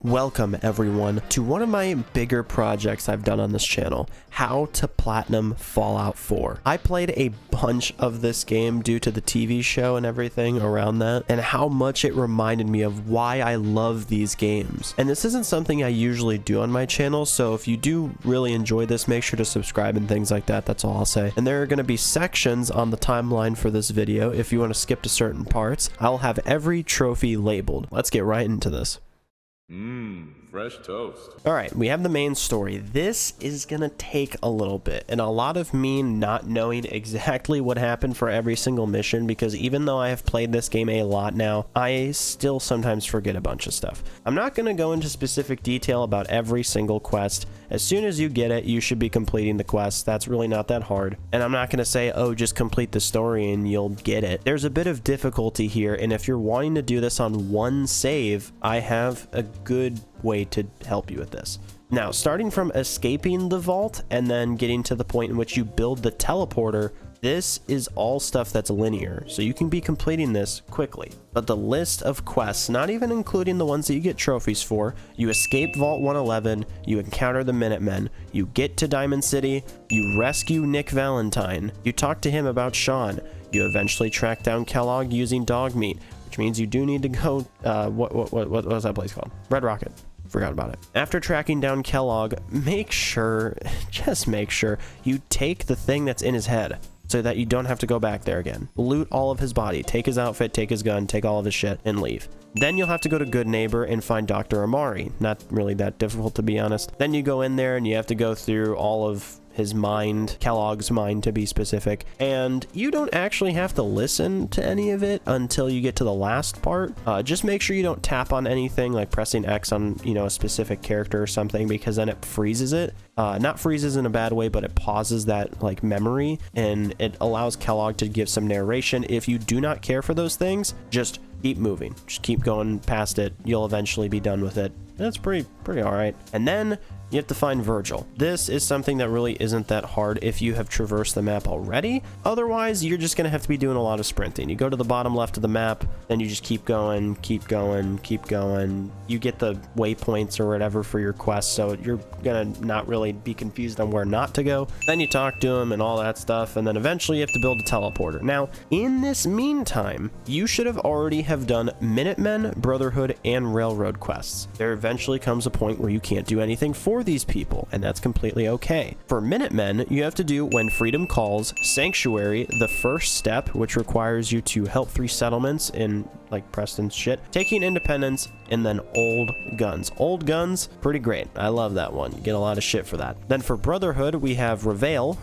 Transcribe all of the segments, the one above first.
Welcome everyone to one of my bigger projects I've done on this channel, how to platinum Fallout 4. I played a bunch of this game due to the TV show and everything around that, and how much it reminded me of why I love these games. And this isn't something I usually do on my channel, so if you do really enjoy this, make sure to subscribe and things like that, that's all I'll say. And there are going to be sections on the timeline for this video. If you want to skip to certain parts, I'll have every trophy labeled. Let's get right into this. Fresh toast. All right, we have the main story. This is gonna take a little bit, and a lot of me not knowing exactly what happened for every single mission, because even though I have played this game a lot now, I still sometimes forget a bunch of stuff. I'm not gonna go into specific detail about every single quest. As soon as you get it, you should be completing the quest. That's really not that hard. And I'm not gonna say, oh, just complete the story and you'll get it. There's a bit of difficulty here, and if you're wanting to do this on one save, I have a good way to help you with this. Now, starting from escaping the vault and then getting to the point in which you build the teleporter, this is all stuff that's linear, so you can be completing this quickly. But the list of quests, not even including the ones that you get trophies for, you escape Vault 111, you encounter the Minutemen, you get to Diamond City, you rescue Nick Valentine, you talk to him about Sean, you eventually track down Kellogg using dog meat, which means you do need to go, what was that place called? Red Rocket. Forgot about it. After tracking down Kellogg, just make sure you take the thing that's in his head so that you don't have to go back there again. Loot all of his body, take his outfit, take his gun, take all of his shit, and leave. Then you'll have to go to Good Neighbor and find Dr. Amari. Not really that difficult, to be honest. Then you go in there and you have to go through all of his mind, Kellogg's mind to be specific, and you don't actually have to listen to any of it until you get to the last part. Just make sure you don't tap on anything like pressing X on, a specific character or something, because then it freezes it. Not freezes in a bad way, but it pauses that like memory, and it allows Kellogg to give some narration. If you do not care for those things, just keep moving, just keep going past it. You'll eventually be done with it. That's pretty all right. And then you have to find Virgil. This is something that really isn't that hard if you have traversed the map already. Otherwise, you're just gonna have to be doing a lot of sprinting. You go to the bottom left of the map, then you just keep going, keep going, keep going. You get the waypoints or whatever for your quest, so you're gonna not really be confused on where not to go. Then you talk to him and all that stuff, and then eventually you have to build a teleporter. Now, in this meantime, you should have already have done Minutemen, Brotherhood, and Railroad quests. There eventually comes a point where you can't do anything for these people, and that's completely okay. For Minutemen, you have to do When Freedom Calls, Sanctuary, the first step, which requires you to help 3 settlements in like Preston's shit, Taking Independence, and then Old Guns. Old Guns, pretty great. I love that one. You get a lot of shit for that. Then for Brotherhood, we have Reveille,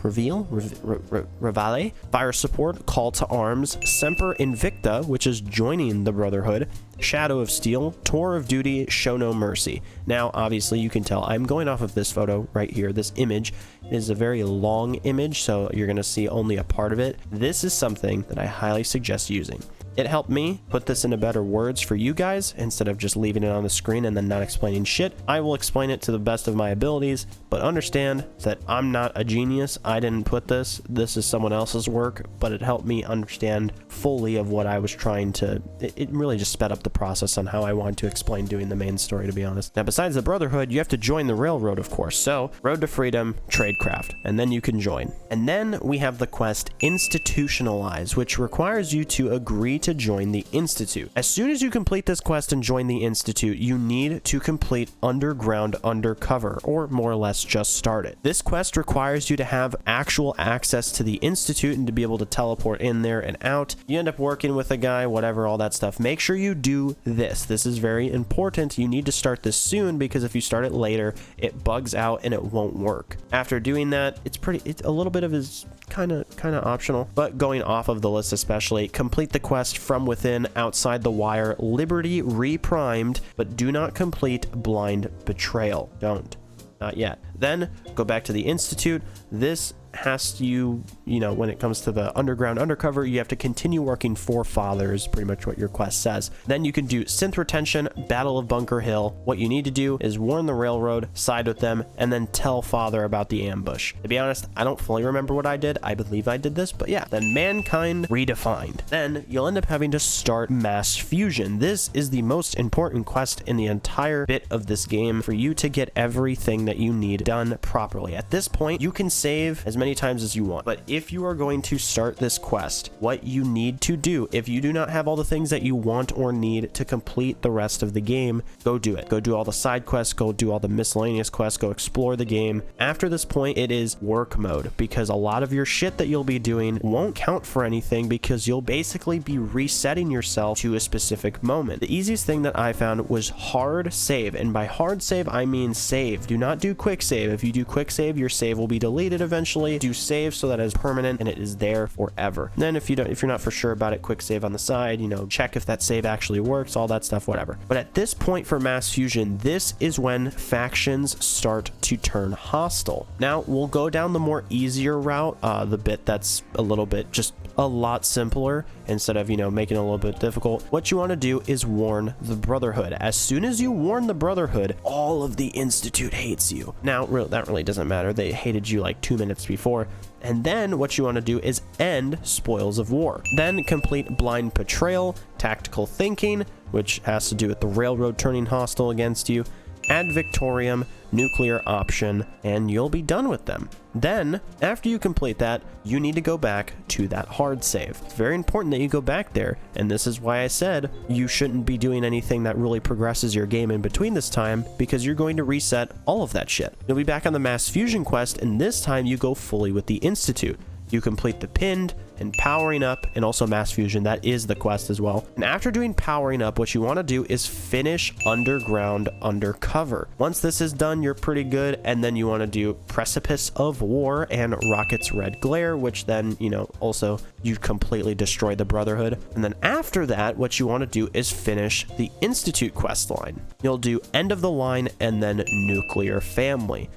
Fire Support, Call to Arms, Semper Invicta, which is joining the Brotherhood, Shadow of Steel, Tour of Duty, Show No Mercy. Now, obviously, you can tell I'm going off of this photo right here. This image is a very long image, so you're going to see only a part of it. This is something that I highly suggest using. It helped me put this into better words for you guys instead of just leaving it on the screen and then not explaining shit. I will explain it to the best of my abilities, but understand that I'm not a genius. I didn't put this. This is someone else's work, but it helped me understand fully of what I was trying to... It really just sped up the process on how I wanted to explain doing the main story, to be honest. Now, besides the Brotherhood, you have to join the Railroad, of course. So, Road to Freedom, Tradecraft, and then you can join. And then we have the quest Institutionalize, which requires you to agree to join the Institute. As soon as you complete this quest and join the Institute, you need to complete Underground Undercover, or more or less just start it. This quest requires you to have actual access to the Institute and to be able to teleport in there and out. You end up working with a guy, whatever, all that stuff. Make sure you do this. This is very important. You need to start this soon, because if you start it later, it bugs out and it won't work. After doing that, it's a little bit of his kind of optional, but going off of the list especially, complete the quest From Within, Outside the Wire, Liberty Reprimed, but do not complete Blind Betrayal. Don't. Not yet. Then go back to the Institute. This has to, you know, when it comes to the underground undercover, you have to continue working for Father is pretty much what your quest says. Then you can do synth retention, Battle of Bunker Hill. What you need to do is warn the railroad, side with them, and then tell Father about the ambush. To be honest, I don't fully remember what I did. I believe I did this, but yeah. Then Mankind Redefined. Then you'll end up having to start Mass Fusion. This is the most important quest in the entire bit of this game for you to get everything that you need done properly. At this point, you can save as many times as you want, but if you are going to start this quest, what you need to do, if you do not have all the things that you want or need to complete the rest of the game, go do it. Go do all the side quests, go do all the miscellaneous quests, go explore the game. After this point, it is work mode, because a lot of your shit that you'll be doing won't count for anything because you'll basically be resetting yourself to a specific moment. The easiest thing that I found was hard save, and by hard save I mean save. Do not do quick save. If you do quick save, your save will be deleted eventually. Do save so that it is permanent and it is there forever. And then if you're not for sure about it, quick save on the side, you know, check if that save actually works, all that stuff, whatever. But at this point for Mass Fusion, this is when factions start to turn hostile. Now we'll go down the more easier route, the bit that's a little bit just a lot simpler instead of, you know, making it a little bit difficult. What you want to do is warn the Brotherhood. As soon as you warn the Brotherhood, all of the Institute hates you. Now, that really doesn't matter. They hated you like 2 minutes before. And then what you want to do is end Spoils of War. Then complete Blind Betrayal, Tactical Thinking, which has to do with the railroad turning hostile against you, Ad Victoriam, Nuclear Option, and you'll be done with them. Then, after you complete that, you need to go back to that hard save. It's very important that you go back there, and this is why I said you shouldn't be doing anything that really progresses your game in between this time, because you're going to reset all of that shit. You'll be back on the Mass Fusion quest, and this time you go fully with the Institute. You complete the Pinned and Powering Up, and also Mass Fusion. That is the quest as well. And after doing Powering Up, what you want to do is finish Underground Undercover. Once this is done, you're pretty good, and then you want to do Precipice of War and Rocket's Red Glare, which then, you know, also you completely destroy the Brotherhood. And then after that, what you want to do is finish the Institute quest line. You'll do End of the Line and then Nuclear Family.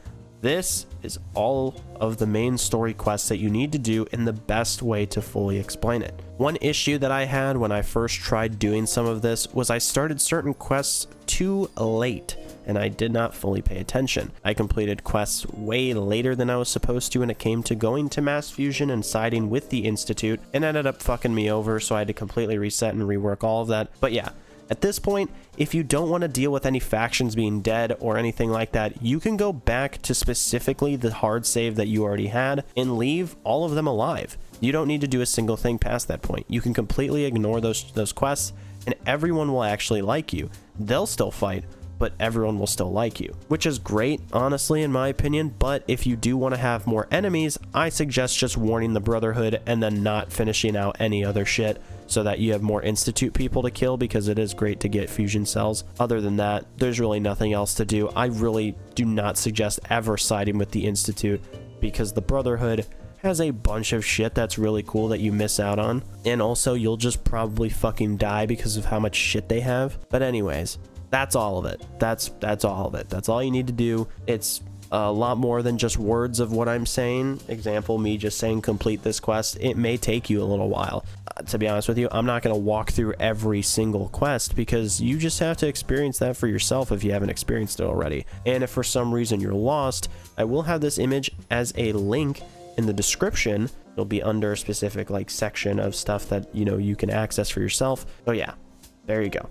This is all of the main story quests that you need to do in the best way to fully explain it. One issue that I had when I first tried doing some of this was I started certain quests too late and I did not fully pay attention. I completed quests way later than I was supposed to when it came to going to Mass Fusion and siding with the Institute, and ended up fucking me over, so I had to completely reset and rework all of that. But yeah, at this point, if you don't want to deal with any factions being dead or anything like that, you can go back to specifically the hard save that you already had and leave all of them alive. You don't need to do a single thing past that point. You can completely ignore those quests, and everyone will actually like you. They'll still fight, but everyone will still like you, which is great, honestly, in my opinion. But if you do want to have more enemies, I suggest just warning the Brotherhood and then not finishing out any other shit, so that you have more Institute people to kill, because it is great to get fusion cells. Other than that, there's really nothing else to do. I really do not suggest ever siding with the Institute, because the Brotherhood has a bunch of shit that's really cool that you miss out on, and also you'll just probably fucking die because of how much shit they have. But anyways, that's all of it. That's all of it. That's all you need to do. It's a lot more than just words of what I'm saying. Example, me just saying complete this quest. It may take you a little while. To be honest with you, I'm not going to walk through every single quest, because you just have to experience that for yourself if you haven't experienced it already. And if for some reason you're lost, I will have this image as a link in the description. It'll be under a specific like section of stuff that, you know, you can access for yourself. So yeah, there you go.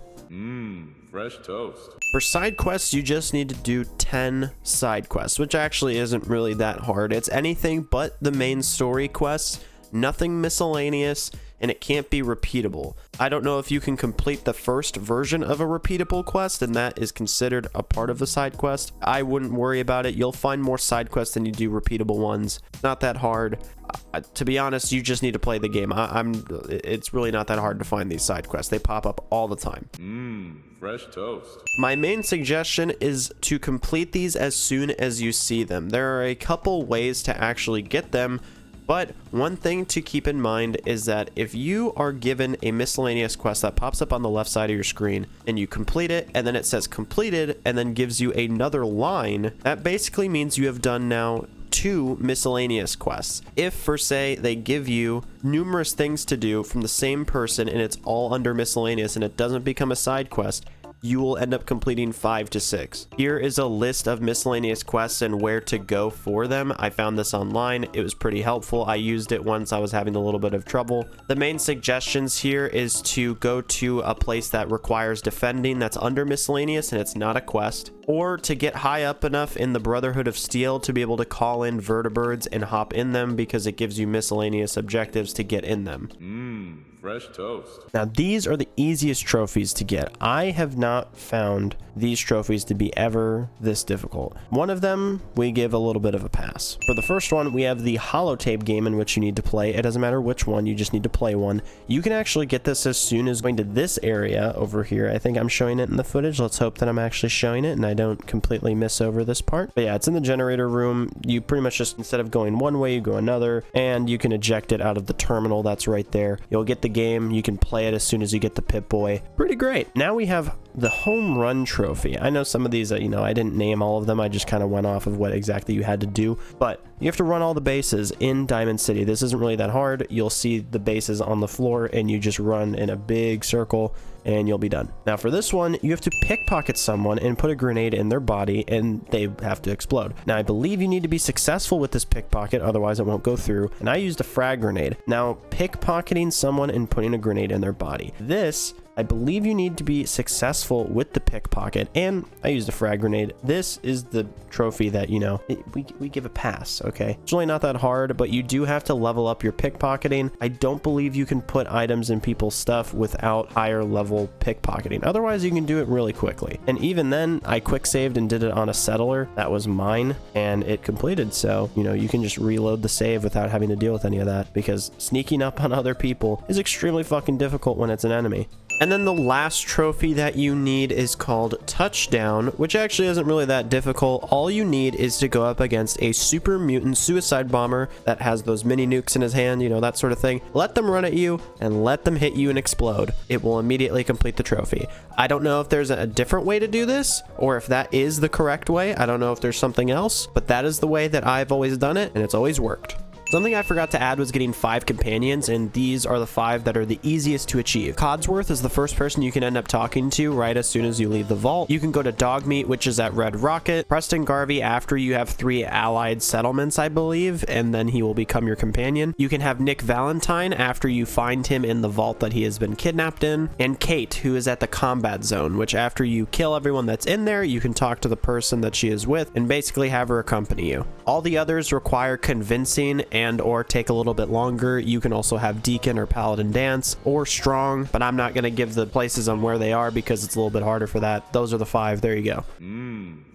Fresh toast. For side quests, you just need to do 10 side quests, which actually isn't really that hard. It's anything but the main story quests, nothing miscellaneous, and it can't be repeatable. I don't know if you can complete the first version of a repeatable quest, and that is considered a part of the side quest. I wouldn't worry about it. You'll find more side quests than you do repeatable ones. Not that hard. To be honest, you just need to play the game. It's really not that hard to find these side quests. They pop up all the time. Fresh toast. My main suggestion is to complete these as soon as you see them. There are a couple ways to actually get them, but one thing to keep in mind is that if you are given a miscellaneous quest that pops up on the left side of your screen and you complete it, and then it says completed and then gives you another line, that basically means you have done now 2 miscellaneous quests. If, for say, they give you numerous things to do from the same person and it's all under miscellaneous and it doesn't become a side quest, you will end up completing 5 to 6. Here is a list of miscellaneous quests and where to go for them. I found this online. It was pretty helpful. I used it once I was having a little bit of trouble. The main suggestions here is to go to a place that requires defending that's under miscellaneous and it's not a quest, or to get high up enough in the Brotherhood of Steel to be able to call in vertibirds and hop in them because it gives you miscellaneous objectives to get in them. Fresh toast. Now, these are the easiest trophies to get. I have not found these trophies to be ever this difficult. One of them, we give a little bit of a pass. For the first one, we have the holotape game in which you need to play. It doesn't matter which one, you just need to play one. You can actually get this as soon as going to this area over here. I think I'm showing it in the footage. Let's hope that I'm actually showing it and I don't completely miss over this part. But yeah, it's in the generator room. You pretty much just, instead of going one way, you go another, and you can eject it out of the terminal that's right there. You'll get the game. You can play it as soon as you get the Pip-Boy. Pretty great. Now we have the home run trophy. I know some of these, I didn't name all of them. I just kind of went off of what exactly you had to do, but you have to run all the bases in Diamond City. This isn't really that hard. You'll see the bases on the floor and you just run in a big circle and you'll be done. Now for this one, you have to pickpocket someone and put a grenade in their body and they have to explode. Now I believe you need to be successful with this pickpocket, otherwise it won't go through. And I used a frag grenade. Now pickpocketing someone and putting a grenade in their body. This, I believe you need to be successful with the pickpocket, and I used a frag grenade. This is the trophy that, we give a pass, okay? It's really not that hard, but you do have to level up your pickpocketing. I don't believe you can put items in people's stuff without higher level pickpocketing. Otherwise, you can do it really quickly. And even then, I quick saved and did it on a settler. That was mine, and it completed. So, you can just reload the save without having to deal with any of that, because sneaking up on other people is extremely fucking difficult when it's an enemy. And then the last trophy that you need is called Touchdown, which actually isn't really that difficult. All you need is to go up against a super mutant suicide bomber that has those mini nukes in his hand, that sort of thing. Let them run at you and let them hit you and explode. It will immediately complete the trophy. I don't know if there's a different way to do this or if that is the correct way. I don't know if there's something else, but that is the way that I've always done it, and it's always worked. Something I forgot to add was getting 5 companions, and these are the 5 that are the easiest to achieve. Codsworth is the first person you can end up talking to right as soon as you leave the vault. You can go to Dogmeat, which is at Red Rocket. Preston Garvey after you have 3 allied settlements, I believe, and then he will become your companion. You can have Nick Valentine after you find him in the vault that he has been kidnapped in. And Kate, who is at the combat zone, which after you kill everyone that's in there, you can talk to the person that she is with and basically have her accompany you. All the others require convincing and or take a little bit longer. You can also have Deacon or Paladin Dance or Strong, but I'm not going to give the places on where they are because it's a little bit harder for that. Those are the 5. There you go.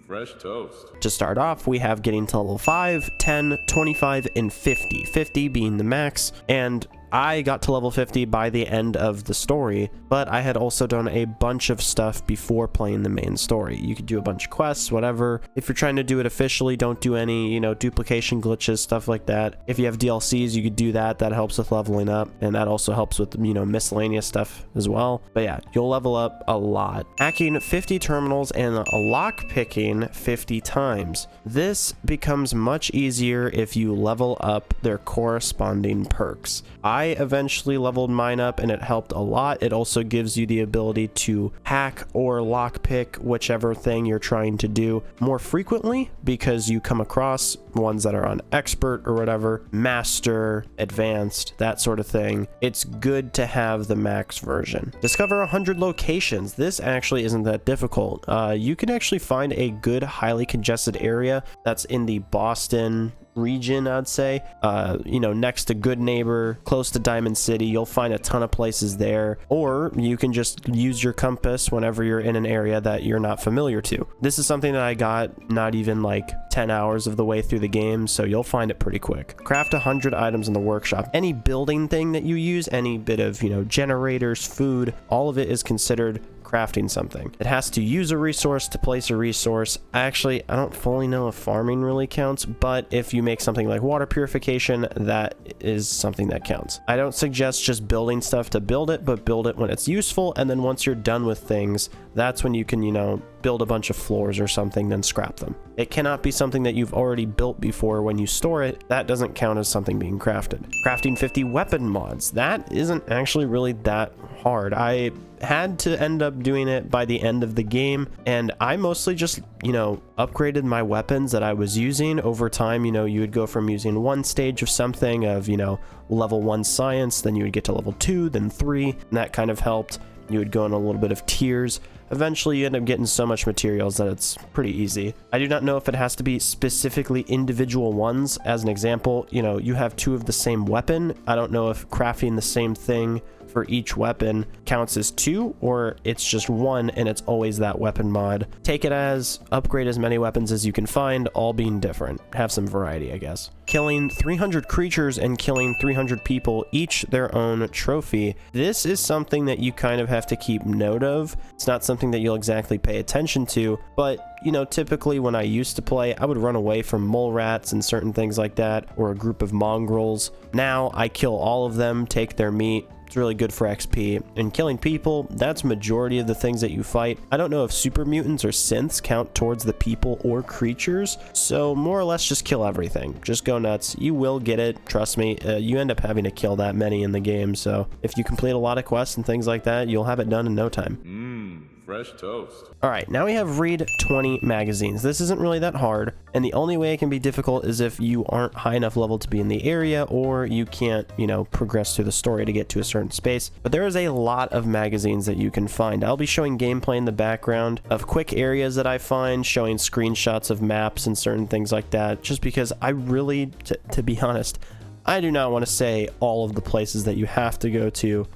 Fresh toast. To start off, we have getting to level 5, 10, 25, and 50. 50 being the max, and I got to level 50 by the end of the story, but I had also done a bunch of stuff before playing the main story. You could do a bunch of quests, whatever. If you're trying to do it officially, don't do any, duplication glitches, stuff like that. If you have DLCs, you could do that. That helps with leveling up, and that also helps with, miscellaneous stuff as well. But yeah, you'll level up a lot. Hacking 50 terminals and lock picking 50 times. This becomes much easier if you level up their corresponding perks. I eventually leveled mine up and it helped a lot. It also gives you the ability to hack or lockpick whichever thing you're trying to do more frequently because you come across ones that are on expert or whatever, master, advanced, that sort of thing. It's good to have the max version. Discover 100 locations. This actually isn't that difficult. You can actually find a good highly congested area that's in the Boston region, I'd say, next to Good Neighbor, close to Diamond City. You'll find a ton of places there, or you can just use your compass whenever you're in an area that you're not familiar to. This is something that I got not even like 10 hours of the way through the game, so you'll find it pretty quick. Craft 100 items in the workshop. Any building thing that you use, any bit of, generators, food, all of it is considered crafting something. It has to use a resource to place a resource. Actually, I don't fully know if farming really counts, but if you make something like water purification, that is something that counts. I don't suggest just building stuff to build it, but build it when it's useful, and then once you're done with things, that's when you can, you know, build a bunch of floors or something, then scrap them. It cannot be something that you've already built before. When you store it, that doesn't count as something being crafted. Crafting 50 weapon mods, that isn't actually really that hard. I had to end up doing it by the end of the game, and I mostly just, you know, upgraded my weapons that I was using over time. You know, you would go from using one stage of something of, you know, level 1 science, then you would get to level 2, then 3, and that kind of helped. You would go in a little bit of tiers. Eventually you end up getting so much materials that it's pretty easy. I do not know if it has to be specifically individual ones. As an example, you know, you have 2 of the same weapon. I don't know if crafting the same thing for each weapon counts as 2, or it's just 1 and it's always that weapon mod. Take it as upgrade as many weapons as you can find, all being different. Have some variety, I guess. Killing 300 creatures and killing 300 people, each their own trophy. This is something that you kind of have to keep note of. It's not something that you'll exactly pay attention to, but you know, typically when I used to play, I would run away from mole rats and certain things like that, or a group of mongrels. Now I kill all of them, take their meat. It's really good for XP. And killing people, that's majority of the things that you fight. I don't know if super mutants or synths count towards the people or creatures, so more or less just kill everything. Just go nuts. You will get it, trust me. You end up having to kill that many in the game, so if you complete a lot of quests and things like that, you'll have it done in no time. Fresh toast. All right, now we have read 20 magazines. This isn't really that hard, and the only way it can be difficult is if you aren't high enough level to be in the area, or you can't, you know, progress through the story to get to a certain space. But there is a lot of magazines that you can find. I'll be showing gameplay in the background of quick areas that I find, showing screenshots of maps and certain things like that, just because I really, to be honest, I do not want to say all of the places that you have to go to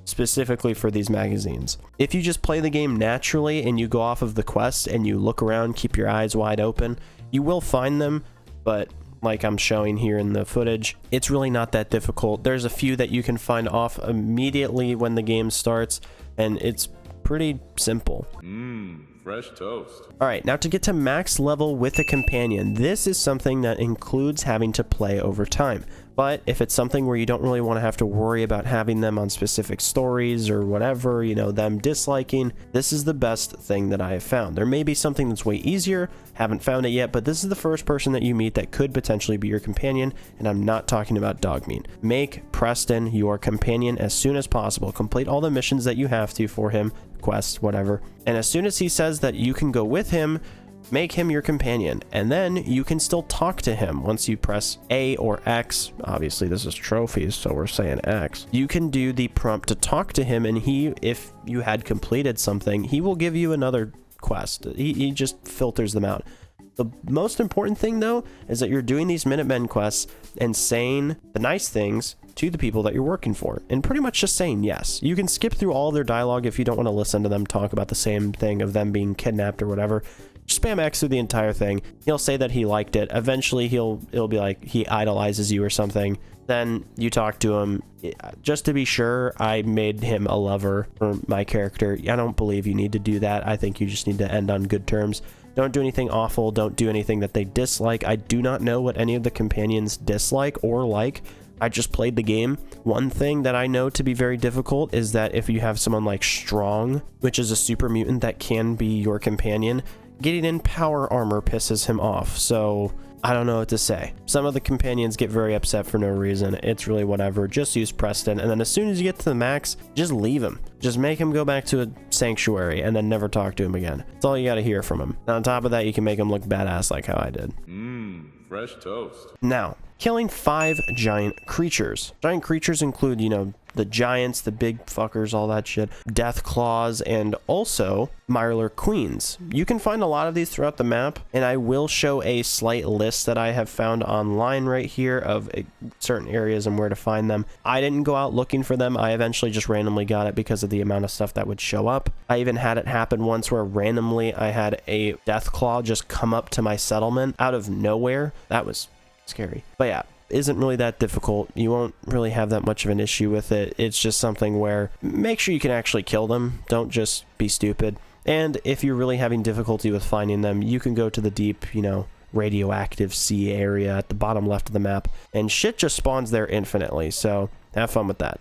specifically for these magazines. If you just play the game naturally and you go off of the quest and you look around, keep your eyes wide open, you will find them, but like I'm showing here in the footage, it's really not that difficult. There's a few that you can find off immediately when the game starts, and it's pretty simple. Fresh toast. All right, now to get to max level with a companion, this is something that includes having to play over time. But if it's something where you don't really want to have to worry about having them on specific stories or whatever, you know, them disliking, this is the best thing that I have found. There may be something that's way easier, haven't found it yet, but this is the first person that you meet that could potentially be your companion, and I'm not talking about Dogmeat. Make Preston your companion as soon as possible. Complete all the missions that you have to for him, quests, whatever. And as soon as he says that you can go with him, make him your companion, and then you can still talk to him. Once you press A or X, obviously this is trophies, so we're saying X, you can do the prompt to talk to him, and he, if you had completed something, he will give you another quest. He just filters them out. The most important thing, though, is that you're doing these Minutemen quests and saying the nice things to the people that you're working for, and pretty much just saying yes. You can skip through all of their dialogue if you don't want to listen to them talk about the same thing of them being kidnapped or whatever. Just spam X through the entire thing. He'll say that he liked it. Eventually it'll be like he idolizes you or something. Then you talk to him. Just to be sure, I made him a lover for my character. I don't believe you need to do that. I think you just need to end on good terms. Don't do anything awful. Don't do anything that they dislike. I do not know what any of the companions dislike or like. I just played the game. One thing that I know to be very difficult is that if you have someone like Strong, which is a super mutant that can be your companion, getting in power armor pisses him off. So I don't know what to say. Some of the companions get very upset for no reason. It's really whatever. Just use Preston, and then as soon as you get to the max, just leave him. Just make him go back to a sanctuary and then never talk to him again. That's all you got to hear from him. And on top of that, you can make him look badass like how I did. Fresh toast. Now, killing 5 giant creatures. Giant creatures include, you know, the giants, the big fuckers, all that shit, death claws, and also Mirelurk queens. You can find a lot of these throughout the map, and I will show a slight list that I have found online right here of certain areas and where to find them. I didn't go out looking for them. I eventually just randomly got it because of the amount of stuff that would show up. I even had it happen once where randomly I had a death claw just come up to my settlement out of nowhere. That was scary. But yeah, isn't really that difficult. You won't really have that much of an issue with it. It's just something where make sure you can actually kill them. Don't just be stupid. And if you're really having difficulty with finding them, you can go to the deep, radioactive sea area at the bottom left of the map, and shit just spawns there infinitely. So have fun with that.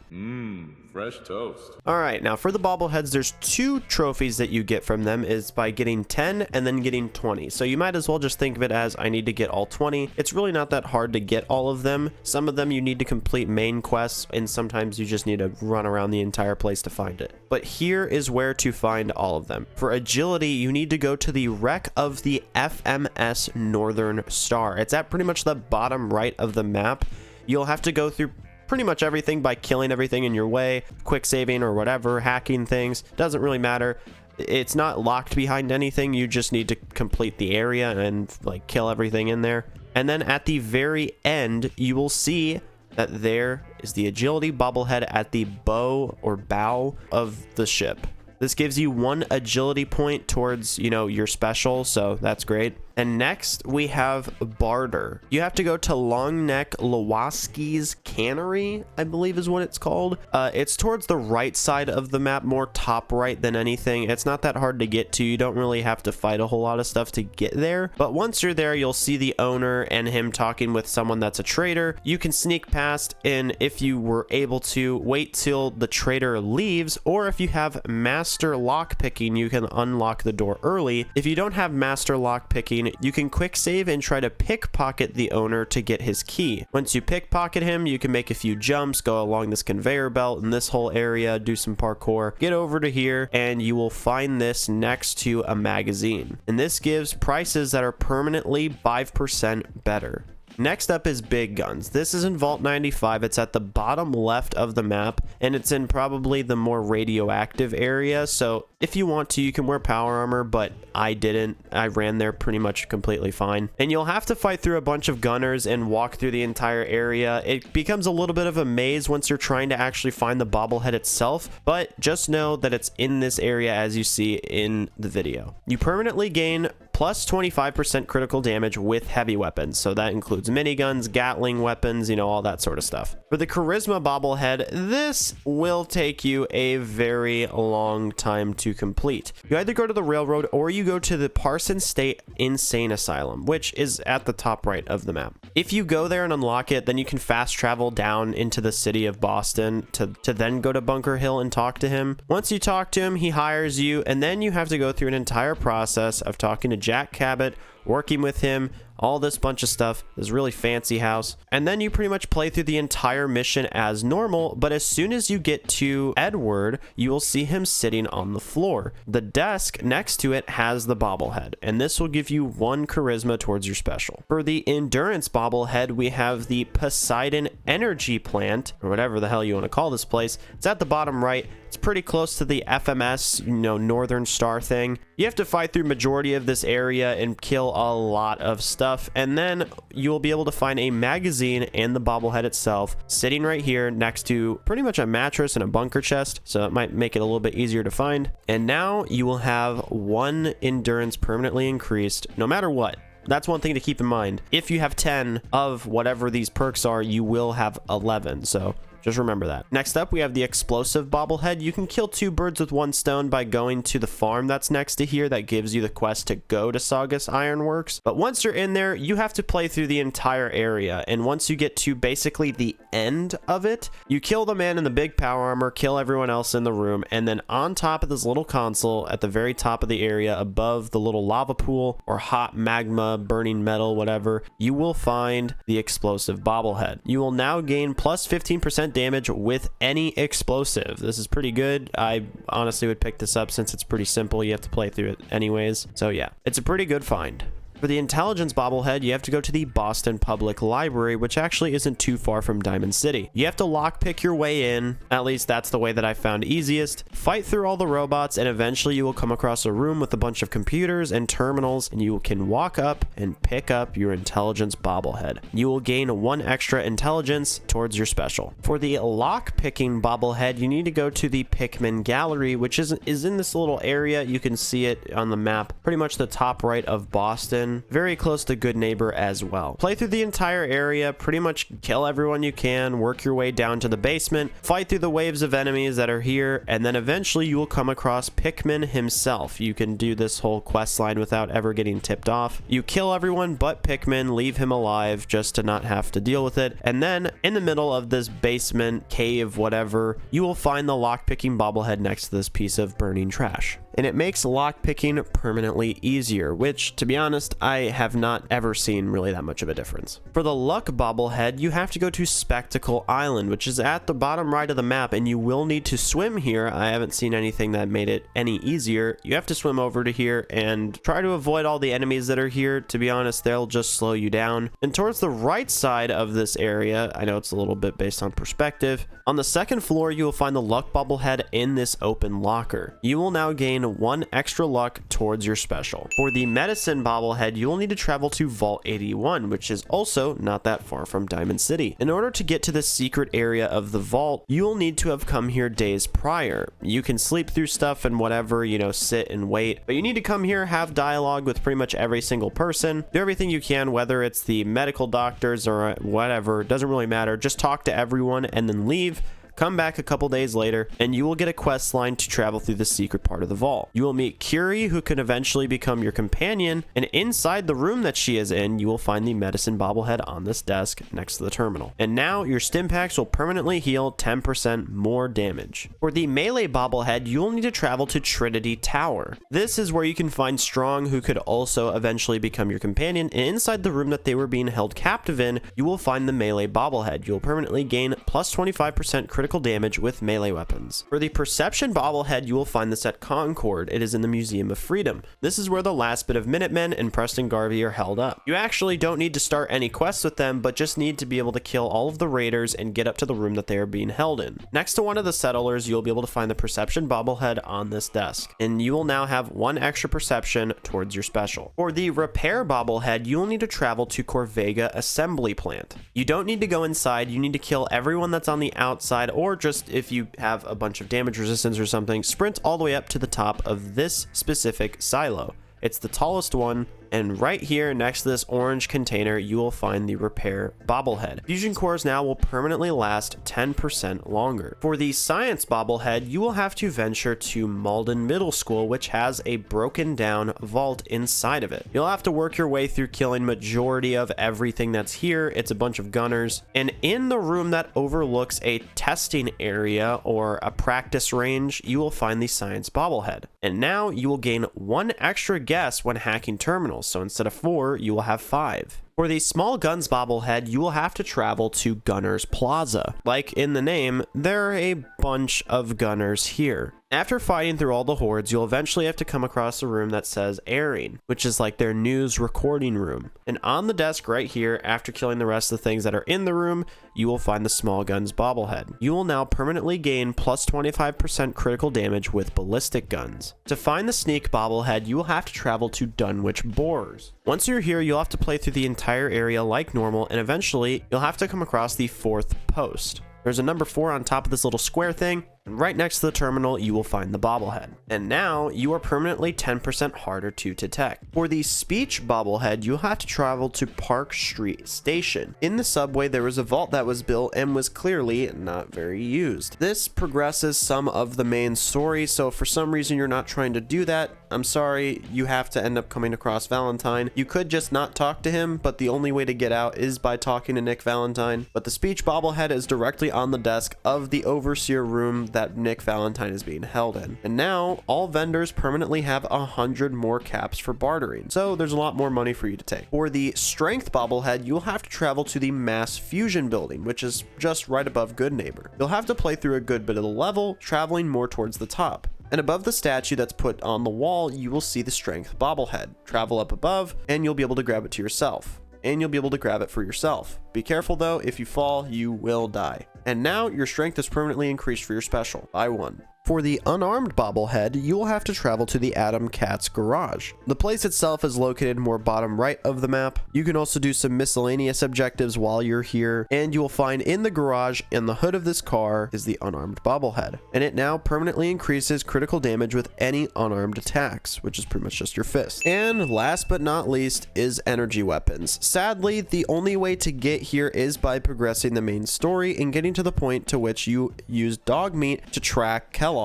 Fresh toast. All right, now for the bobbleheads, there's 2 trophies that you get from them is by getting 10 and then getting 20. So you might as well just think of it as I need to get all 20. It's really not that hard to get all of them. Some of them you need to complete main quests, and sometimes you just need to run around the entire place to find it. But here is where to find all of them. For agility, you need to go to the wreck of the FMS Northern Star. It's at pretty much the bottom right of the map. You'll have to go through pretty much everything by killing everything in your way, quick saving or whatever, hacking things, doesn't really matter. It's not locked behind anything. You just need to complete the area and like kill everything in there. And then at the very end, you will see that there is the agility bobblehead at the bow or bow of the ship. This gives you 1 agility point towards, your special, so that's great. And next, we have Barter. You have to go to Longneck Lawaski's Cannery, I believe is what it's called. It's towards the right side of the map, more top right than anything. It's not that hard to get to. You don't really have to fight a whole lot of stuff to get there. But once you're there, you'll see the owner and him talking with someone that's a trader. You can sneak past, and if you were able to, wait till the trader leaves, or if you have master lockpicking, you can unlock the door early. If you don't have master lockpicking, you can quick save and try to pickpocket the owner to get his key. Once you pickpocket him, you can make a few jumps, go along this conveyor belt in this whole area, do some parkour, get over to here, and you will find this next to a magazine. And this gives prices that are permanently 5% better. Next up is Big Guns. This is in Vault 95. It's at the bottom left of the map, and it's in probably the more radioactive area. So if you want to, you can wear power armor, but I didn't. I ran there pretty much completely fine. And you'll have to fight through a bunch of gunners and walk through the entire area. It becomes a little bit of a maze once you're trying to actually find the bobblehead itself, but just know that it's in this area as you see in the video. You permanently gain plus 25% critical damage with heavy weapons. So that includes miniguns, Gatling weapons, all that sort of stuff. For the charisma bobblehead, this will take you a very long time to complete. You either go to the railroad or you go to the Parson State Insane Asylum, which is at the top right of the map. If you go there and unlock it, then you can fast travel down into the city of Boston to then go to Bunker Hill and talk to him. Once you talk to him, he hires you, and then you have to go through an entire process of talking to Jack Cabot, working with him, all this bunch of stuff, this really fancy house, and then you pretty much play through the entire mission as normal. But as soon as you get to Edward, you will see him sitting on the floor. The desk next to it has the bobblehead, and this will give you 1 charisma towards your special. For the endurance bobblehead, we have the Poseidon Energy Plant, or whatever the hell you want to call this place. It's at the bottom right. It's pretty close to the FMS, Northern Star thing. You have to fight through majority of this area and kill a lot of stuff, and then you will be able to find a magazine and the bobblehead itself sitting right here next to pretty much a mattress and a bunker chest, so it might make it a little bit easier to find. And now you will have 1 endurance permanently increased no matter what. That's one thing to keep in mind. If you have 10 of whatever these perks are, you will have 11, so just remember that. Next up, we have the explosive bobblehead. You can kill 2 birds with 1 stone by going to the farm that's next to here that gives you the quest to go to Saugus Ironworks. But once you're in there, you have to play through the entire area. And once you get to basically the end of it, you kill the man in the big power armor, kill everyone else in the room, and then on top of this little console at the very top of the area above the little lava pool or hot magma, burning metal, whatever, you will find the explosive bobblehead. You will now gain plus 15% damage with any explosive. This is pretty good. I honestly would pick this up since it's pretty simple. You have to play through it anyways. So yeah, it's a pretty good find. For the intelligence bobblehead, you have to go to the Boston Public Library, which actually isn't too far from Diamond City. You have to lockpick your way in. At least that's the way that I found easiest. Fight through all the robots, and eventually you will come across a room with a bunch of computers and terminals, and you can walk up and pick up your intelligence bobblehead. You will gain 1 extra intelligence towards your special. For the lockpicking bobblehead, you need to go to the Pikmin Gallery, which is in this little area. You can see it on the map, pretty much the top right of Boston. Medicine, very close to Good Neighbor as well. Play through the entire area, pretty much kill everyone you can, work your way down to the basement, fight through the waves of enemies that are here, and then eventually you will come across Pikmin himself. You can do this whole quest line without ever getting tipped off. You kill everyone but Pikmin, leave him alive just to not have to deal with it, and then in the middle of this basement, cave, whatever, you will find the lockpicking bobblehead next to this piece of burning trash. And it makes lockpicking permanently easier, which, to be honest, I have not ever seen really that much of a difference. For the luck bobblehead, you have to go to Spectacle Island, which is at the bottom right of the map, and you will need to swim here. I haven't seen anything that made it any easier. You have to swim over to here and try to avoid all the enemies that are here. To be honest, they'll just slow you down. And towards the right side of this area, I know it's a little bit based on perspective, on the second floor, you will find the luck bobblehead in this open locker. You will now gain 1 extra luck towards your special. For the medicine bobblehead, you will need to travel to Vault 81, which is also not that far from Diamond City. In order to get to the secret area of the vault, you will need to have come here days prior. You can sleep through stuff and whatever, you know, sit and wait, but you need to come here, have dialogue with pretty much every single person, do everything you can, whether it's the medical doctors or whatever, it doesn't really matter. Just talk to everyone and then leave. Come back a couple days later, and you will get a quest line to travel through the secret part of the vault. You will meet Curie, who can eventually become your companion, and inside the room that she is in, you will find the medicine bobblehead on this desk next to the terminal. And now, your stim packs will permanently heal 10% more damage. For the melee bobblehead, you will need to travel to Trinity Tower. This is where you can find Strong, who could also eventually become your companion, and inside the room that they were being held captive in, you will find the melee bobblehead. You will permanently gain plus 25% critical damage with melee weapons. For the perception bobblehead, you will find this at Concord. It is in the Museum of Freedom. This is where the last bit of Minutemen and Preston Garvey are held up. You actually don't need to start any quests with them, but just need to be able to kill all of the raiders and get up to the room that they are being held in. Next to one of the settlers, you'll be able to find the perception bobblehead on this desk, and you will now have 1 extra perception towards your special. For the repair bobblehead, you will need to travel to Corvega Assembly Plant. You don't need to go inside, you need to kill everyone that's on the outside, or just if you have a bunch of damage resistance or something, sprint all the way up to the top of this specific silo. It's the tallest one, and right here next to this orange container, you will find the repair bobblehead. Fusion cores now will permanently last 10% longer. For the science bobblehead, you will have to venture to Malden Middle School, which has a broken down vault inside of it. You'll have to work your way through killing majority of everything that's here. It's a bunch of gunners, and in the room that overlooks a testing area or a practice range, you will find the science bobblehead. And now you will gain 1 extra guess when hacking terminals. So instead of 4, you will have 5. For the small guns bobblehead, you will have to travel to Gunners Plaza. Like in the name, there are a bunch of gunners here. After fighting through all the hordes, you'll eventually have to come across a room that says airing, which is like their news recording room. And on the desk right here, after killing the rest of the things that are in the room, you will find the small guns bobblehead. You will now permanently gain plus 25% critical damage with ballistic guns. To find the sneak bobblehead, you will have to travel to Dunwich Boars. Once you're here, you'll have to play through the entire area like normal, and eventually you'll have to come across the 4th post. There's a number 4 on top of this little square thing, and right next to the terminal, you will find the bobblehead. And now, you are permanently 10% harder to detect. For the speech bobblehead, you'll have to travel to Park Street Station. In the subway, there was a vault that was built and was clearly not very used. This progresses some of the main story, so if for some reason you're not trying to do that, I'm sorry, you have to end up coming across Valentine. You could just not talk to him, but the only way to get out is by talking to Nick Valentine. But the speech bobblehead is directly on the desk of the overseer room that Nick Valentine is being held in. And now, all vendors permanently have 100 more caps for bartering, so there's a lot more money for you to take. For the strength bobblehead, you'll have to travel to the Mass Fusion building, which is just right above Good Neighbor. You'll have to play through a good bit of the level, traveling more towards the top. And above the statue that's put on the wall, you will see the strength bobblehead. Travel up above, and you'll be able to grab it to yourself. And you'll be able to grab it for yourself. Be careful though, if you fall, you will die. And now your strength is permanently increased for your special by 1. For the unarmed bobblehead, you will have to travel to the Adam Cat's garage. The place itself is located more bottom right of the map. You can also do some miscellaneous objectives while you're here, and you will find in the garage in the hood of this car is the unarmed bobblehead, and it now permanently increases critical damage with any unarmed attacks, which is pretty much just your fist. And last but not least is energy weapons. Sadly, the only way to get here is by progressing the main story and getting to the point to which you use dog meat to track Kellogg.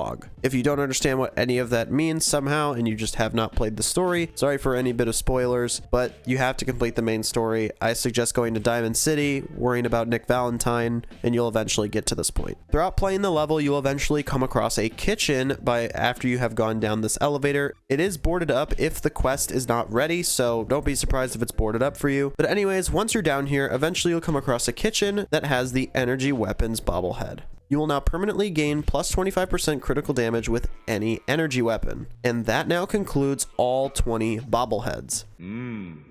If you don't understand what any of that means somehow and you just have not played the story, sorry for any bit of spoilers, but you have to complete the main story. I suggest going to Diamond City, worrying about Nick Valentine, and you'll eventually get to this point. Throughout playing the level, you'll eventually come across a kitchen after you have gone down this elevator. It is boarded up if the quest is not ready, so don't be surprised if it's boarded up for you. But anyways, once you're down here, eventually you'll come across a kitchen that has the energy weapons bobblehead. You will now permanently gain plus 25% critical damage with any energy weapon. And that now concludes all 20 bobbleheads.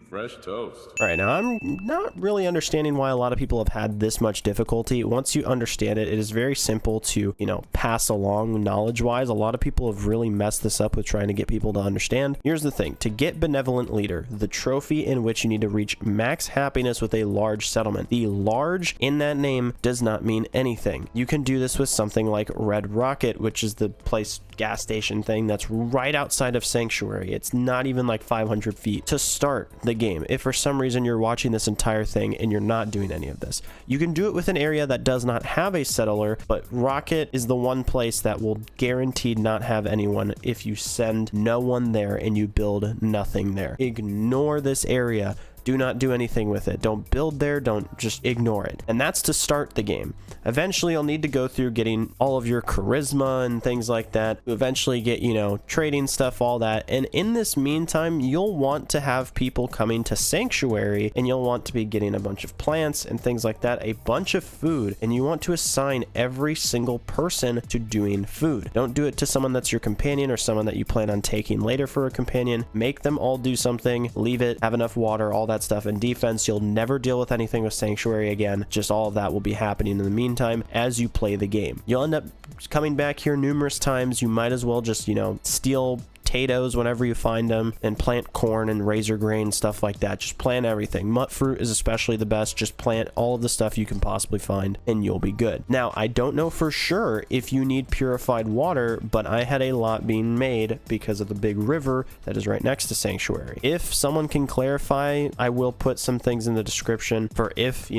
Fresh toast. All right, now I'm not really understanding why a lot of people have had this much difficulty. Once you understand it, it is very simple to, pass along knowledge-wise. A lot of people have really messed this up with trying to get people to understand. Here's the thing. To get Benevolent Leader, the trophy in which you need to reach max happiness with a large settlement, the large in that name does not mean anything. You can do this with something like Red Rocket, which is the gas station thing that's right outside of Sanctuary. It's not even like 500 feet to start the game. If for some reason you're watching this entire thing and you're not doing any of this, you can do it with an area that does not have a settler, but Rocket is the one place that will guaranteed not have anyone if you send no one there and you build nothing there. Ignore this area. Do not do anything with it. Don't build there. Don't, just ignore it. And that's to start the game. Eventually, you'll need to go through getting all of your charisma and things like that. You eventually get, trading stuff, all that. And in this meantime, you'll want to have people coming to Sanctuary, and you'll want to be getting a bunch of plants and things like that, a bunch of food, and you want to assign every single person to doing food. Don't do it to someone that's your companion or someone that you plan on taking later for a companion. Make them all do something, leave it, have enough water, all that stuff. In defense, you'll never deal with anything with Sanctuary again. Just all of that will be happening in the meantime as you play the game. You'll end up coming back here numerous times. You might as well just, steal potatoes whenever you find them and plant corn and razor grain, stuff like that. Just plant everything. Mutt fruit is especially the best. Just plant all of the stuff you can possibly find and you'll be good. Now, I don't know for sure if you need purified water, but I had a lot being made because of the big river that is right next to Sanctuary. If someone can clarify, I will put some things in the description for if,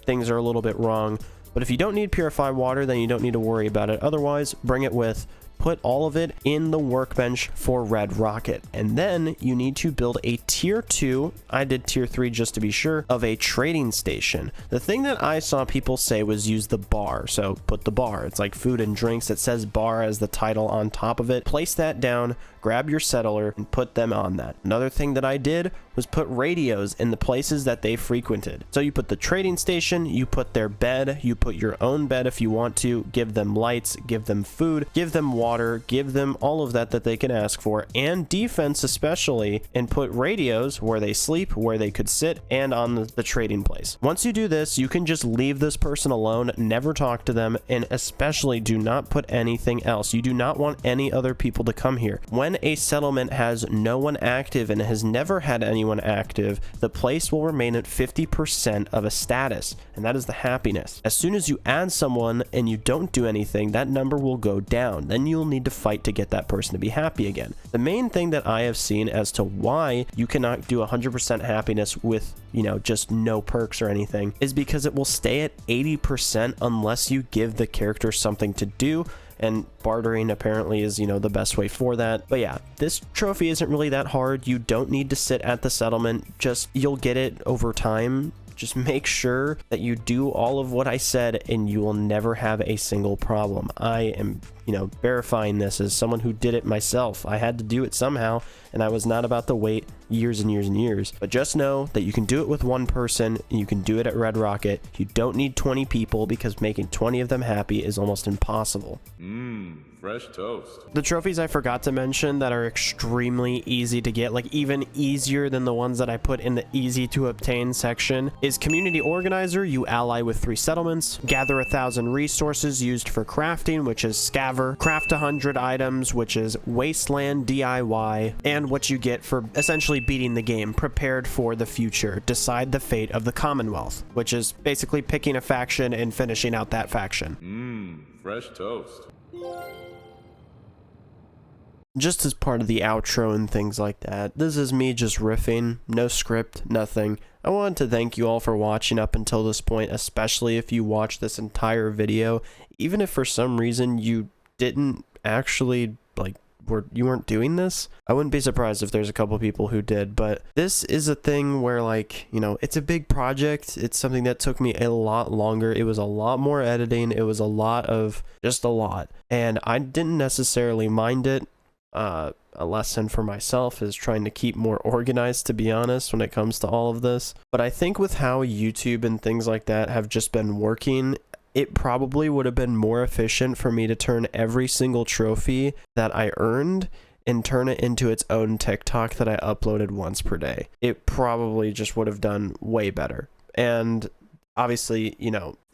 things are a little bit wrong. But if you don't need purified water, then you don't need to worry about it. Otherwise, bring it with. Put all of it in the workbench for Red Rocket. And then you need to build a tier 2, I did tier 3 just to be sure, of a trading station. The thing that I saw people say was use the bar. So put the bar. It's like food and drinks. It says bar as the title on top of it. Place that down, grab your settler, and put them on that. Another thing that I did was put radios in the places that they frequented. So you put the trading station, you put their bed, you put your own bed if you want to, give them lights, give them food, give them water, give them all of that they can ask for, and defense especially, and put radios where they sleep, where they could sit, and on the trading place. Once you do this, you can just leave this person alone, never talk to them, and especially do not put anything else. You do not want any other people to come here. When a settlement has no one active and has never had anyone active, the place will remain at 50% of a status, and that is the happiness. As soon as you add someone and you don't do anything, that number will go down. Then you'll need to fight to get that person to be happy again. The main thing that I have seen as to why you cannot do 100% happiness with, just no perks or anything is because it will stay at 80% unless you give the character something to do. And bartering apparently is, the best way for that. But yeah, this trophy isn't really that hard. You don't need to sit at the settlement. You'll get it over time. Just make sure that you do all of what I said and you will never have a single problem. I am, verifying this as someone who did it myself. I had to do it somehow, and I was not about to wait years and years and years. But just know that you can do it with one person, and you can do it at Red Rocket. You don't need 20 people because making 20 of them happy is almost impossible. Fresh toast. The trophies I forgot to mention that are extremely easy to get, like even easier than the ones that I put in the easy to obtain section, is Community Organizer. You ally with 3 settlements. Gather 1,000 resources used for crafting, which is scavenging, Haver, craft 100 items, which is Wasteland DIY, and what you get for essentially beating the game, prepared for the future, decide the fate of the Commonwealth, which is basically picking a faction and finishing out that faction. Fresh toast. Just as part of the outro and things like that, this is me just riffing, no script, nothing. I wanted to thank you all for watching up until this point, especially if you watched this entire video, even if for some reason you didn't actually, you weren't doing this. I wouldn't be surprised if there's a couple people who did, but this is a thing where, it's a big project. It's something that took me a lot longer. It was a lot more editing. It was just a lot. And I didn't necessarily mind it. A lesson for myself is trying to keep more organized, to be honest, when it comes to all of this. But I think with how YouTube and things like that have just been working, it probably would have been more efficient for me to turn every single trophy that I earned and turn it into its own TikTok that I uploaded once per day. It probably just would have done way better. And obviously,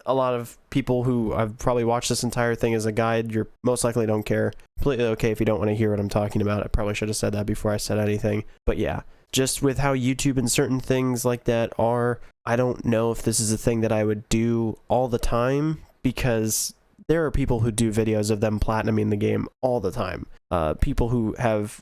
a lot of people who have probably watched this entire thing as a guide, you're most likely don't care. Completely okay if you don't want to hear what I'm talking about. I probably should have said that before I said anything. But yeah, just with how YouTube and certain things like that are, I don't know if this is a thing that I would do all the time, because there are people who do videos of them platinuming the game all the time. People who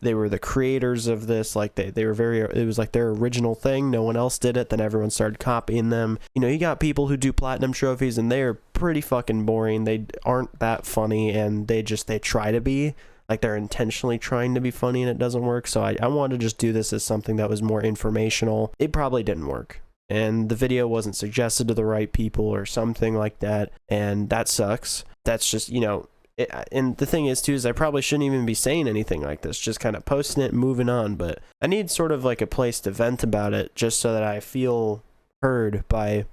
they were the creators of this, it was like their original thing. No one else did it. Then everyone started copying them. You got people who do platinum trophies and they're pretty fucking boring. They aren't that funny, and they try to be. They're intentionally trying to be funny and it doesn't work. So I wanted to just do this as something that was more informational. It probably didn't work, and the video wasn't suggested to the right people or something like that, and that sucks. That's just, and the thing is too, is I probably shouldn't even be saying anything like this, just kind of posting it and moving on. But I need sort of like a place to vent about it, just so that I feel heard by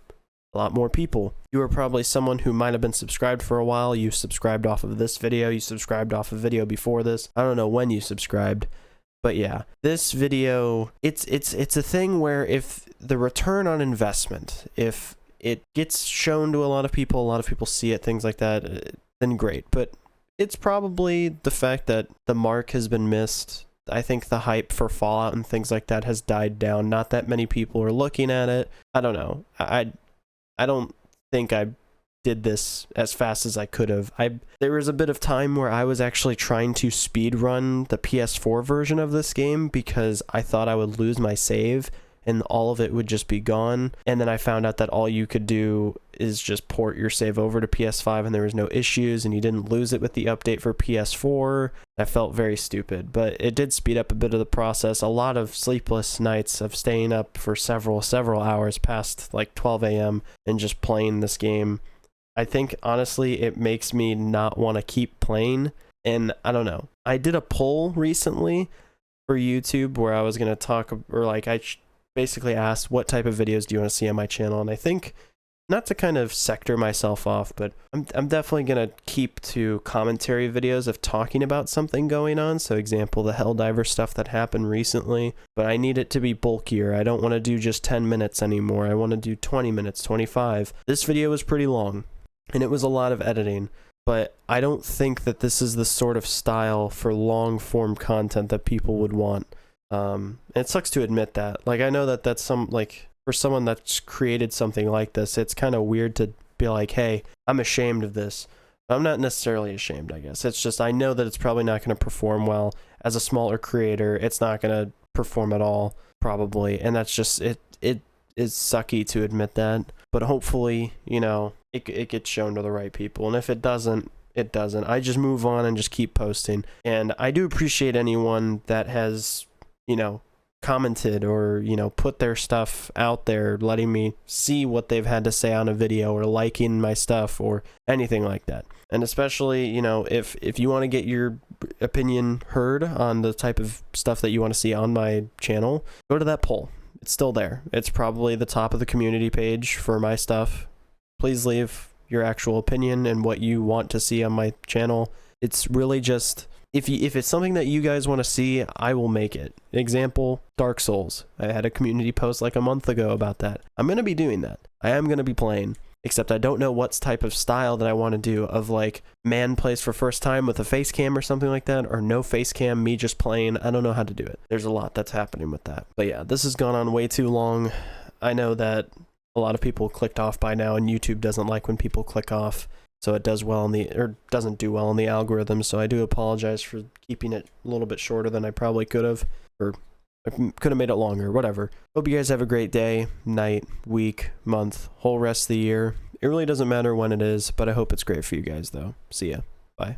a lot more people. You are probably someone who might have been subscribed for a while. You subscribed off of this video. You subscribed off a video before this. I don't know when you subscribed, but yeah, this video, it's a thing where if the return on investment, if it gets shown to a lot of people see it, things like that, then great. But it's probably the fact that the mark has been missed. I think the hype for Fallout and things like that has died down. Not that many people are looking at it. I don't know. I don't think I did this as fast as I could have. There was a bit of time where I was actually trying to speed run the PS4 version of this game, because I thought I would lose my save and all of it would just be gone. And then I found out that all you could do is just port your save over to PS5 and there was no issues, and you didn't lose it with the update for PS4. I felt very stupid, but it did speed up a bit of the process. A lot of sleepless nights of staying up for several hours past 12 a.m. and just playing this game. I think honestly it makes me not want to keep playing, and I don't know. I did a poll recently for YouTube where I was going to talk, or basically asked, what type of videos do you want to see on my channel? And I think, not to kind of sector myself off, but I'm definitely going to keep to commentary videos of talking about something going on. So example, the Helldiver stuff that happened recently, but I need it to be bulkier. I don't want to do just 10 minutes anymore. I want to do 20 minutes, 25. This video was pretty long and it was a lot of editing, but I don't think that this is the sort of style for long form content that people would want. It sucks to admit that. I know that that's for someone that's created something like this, it's kind of weird to be like, hey, I'm ashamed of this. But I'm not necessarily ashamed, I guess. It's just, I know that it's probably not going to perform well. As a smaller creator, it's not going to perform at all, probably. And that's just, it is sucky to admit that. But hopefully, it gets shown to the right people. And if it doesn't, it doesn't. I just move on and just keep posting. And I do appreciate anyone that has commented or, put their stuff out there, letting me see what they've had to say on a video, or liking my stuff or anything like that. And especially, if you want to get your opinion heard on the type of stuff that you want to see on my channel, go to that poll. It's still there. It's probably the top of the community page for my stuff. Please leave your actual opinion and what you want to see on my channel. It's really just, if it's something that you guys want to see, I will make it. Example, Dark Souls. I had a community post a month ago about that. I'm going to be doing that. I am going to be playing. except I don't know what type of style that I want to do, of like man plays for first time with a face cam or something like that, or no face cam, me just playing. I don't know how to do it. There's a lot that's happening with that. But yeah, this has gone on way too long. I know that a lot of people clicked off by now, and YouTube doesn't like when people click off, so it does well doesn't do well in the algorithm. So I do apologize for keeping it a little bit shorter than I probably could have, or I could have made it longer, whatever. Hope you guys have a great day, night, week, month, whole rest of the year. It really doesn't matter when it is, but I hope it's great for you guys though. See ya. Bye.